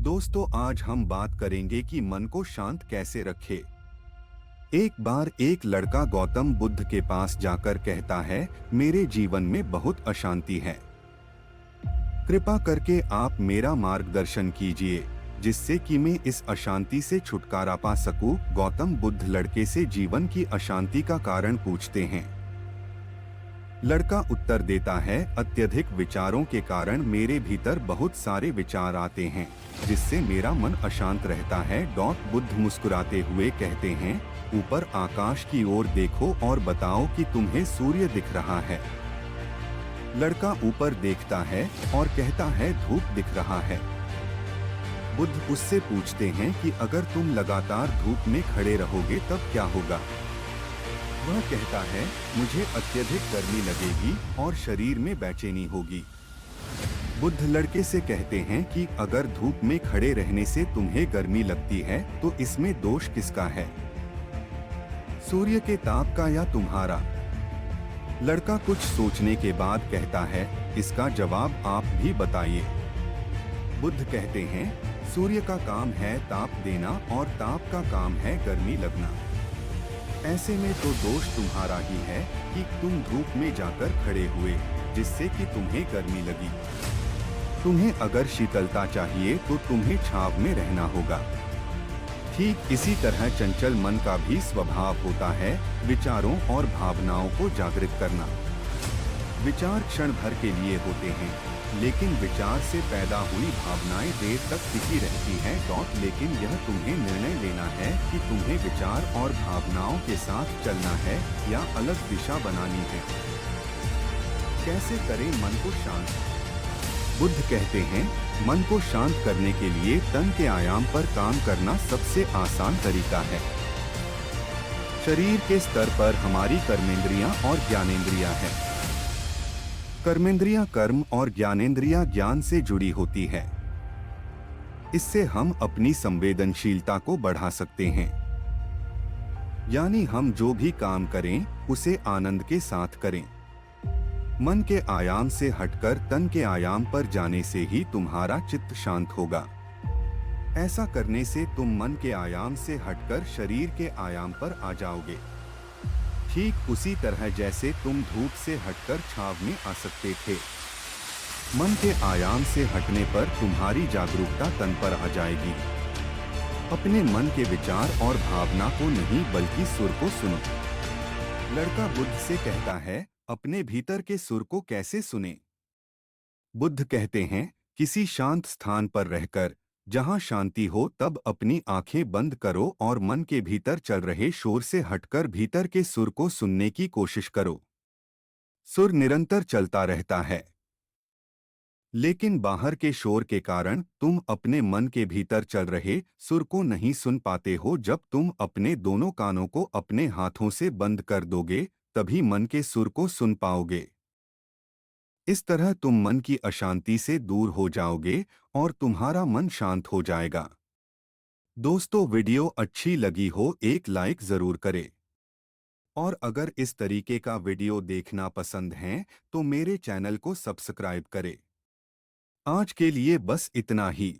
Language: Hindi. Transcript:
दोस्तों, आज हम बात करेंगे कि मन को शांत कैसे रखे। एक बार एक लड़का गौतम बुद्ध के पास जाकर कहता है, मेरे जीवन में बहुत अशांति है। कृपा करके आप मेरा मार्गदर्शन कीजिए, जिससे कि मैं इस अशांति से छुटकारा पा सकूं। गौतम बुद्ध लड़के से जीवन की अशांति का कारण पूछते हैं। लड़का उत्तर देता है, अत्यधिक विचारों के कारण मेरे भीतर बहुत सारे विचार आते हैं, जिससे मेरा मन अशांत रहता है। बुद्ध मुस्कुराते हुए कहते हैं, ऊपर आकाश की ओर देखो और बताओ कि तुम्हें सूर्य दिख रहा है। लड़का ऊपर देखता है और कहता है, धूप दिख रहा है। बुद्ध उससे पूछते हैं कि अगर तुम लगातार धूप में खड़े रहोगे तब क्या होगा। वह कहता है, मुझे अत्यधिक गर्मी लगेगी और शरीर में बेचैनी होगी। बुद्ध लड़के से कहते हैं कि अगर धूप में खड़े रहने से तुम्हें गर्मी लगती है तो इसमें दोष किसका है, सूर्य के ताप का या तुम्हारा। लड़का कुछ सोचने के बाद कहता है, इसका जवाब आप भी बताइए। बुद्ध कहते हैं, सूर्य का काम है ताप देना और ताप का काम है गर्मी लगना। ऐसे में तो दोष तुम्हारा ही है कि तुम धूप में जाकर खड़े हुए, जिससे कि तुम्हें गर्मी लगी। तुम्हें अगर शीतलता चाहिए तो तुम्हें छांव में रहना होगा। ठीक इसी तरह चंचल मन का भी स्वभाव होता है, विचारों और भावनाओं को जागृत करना। विचार क्षण भर के लिए होते हैं, लेकिन विचार से पैदा हुई भावनाएं देर तक टिकी रहती हैं। लेकिन यह तुम्हें निर्णय लेना है कि तुम्हें विचार और भावनाओं के साथ चलना है या अलग दिशा बनानी है। कैसे करें मन को शांत? बुद्ध कहते हैं, मन को शांत करने के लिए तन के आयाम पर काम करना सबसे आसान तरीका है। शरीर के स्तर पर हमारी कर्मेंद्रियां और ज्ञानेंद्रियां हैं। कर्मेंद्रियां कर्म और ज्ञानेंद्रियां ज्ञान से जुड़ी होती है। इससे हम अपनी संवेदनशीलता को बढ़ा सकते हैं, यानी हम जो भी काम करें उसे आनंद के साथ करें। मन के आयाम से हटकर तन के आयाम पर जाने से ही तुम्हारा चित्त शांत होगा। ऐसा करने से तुम मन के आयाम से हटकर शरीर के आयाम पर आ जाओगे। ठीक उसी तरह जैसे तुम धूप से हटकर छांव में आ सकते थे। मन के आयाम से हटने पर तुम्हारी जागरूकता तन पर आ जाएगी। अपने मन के विचार और भावना को नहीं बल्कि सुर को सुनो। लड़का बुद्ध से कहता है, अपने भीतर के सुर को कैसे सुने? बुद्ध कहते हैं, किसी शांत स्थान पर रहकर, जहां शांति हो, तब अपनी आंखें बंद करो और मन के भीतर चल रहे शोर से हटकर भीतर के सुर को सुनने की कोशिश करो। सुर निरंतर चलता रहता है, लेकिन बाहर के शोर के कारण तुम अपने मन के भीतर चल रहे सुर को नहीं सुन पाते हो। जब तुम अपने दोनों कानों को अपने हाथों से बंद कर दोगे, तभी मन के सुर को सुन पाओगे। इस तरह तुम मन की अशांति से दूर हो जाओगे और तुम्हारा मन शांत हो जाएगा। दोस्तों, वीडियो अच्छी लगी हो एक लाइक जरूर करें। और अगर इस तरीके का वीडियो देखना पसंद है तो मेरे चैनल को सब्सक्राइब करें। आज के लिए बस इतना ही।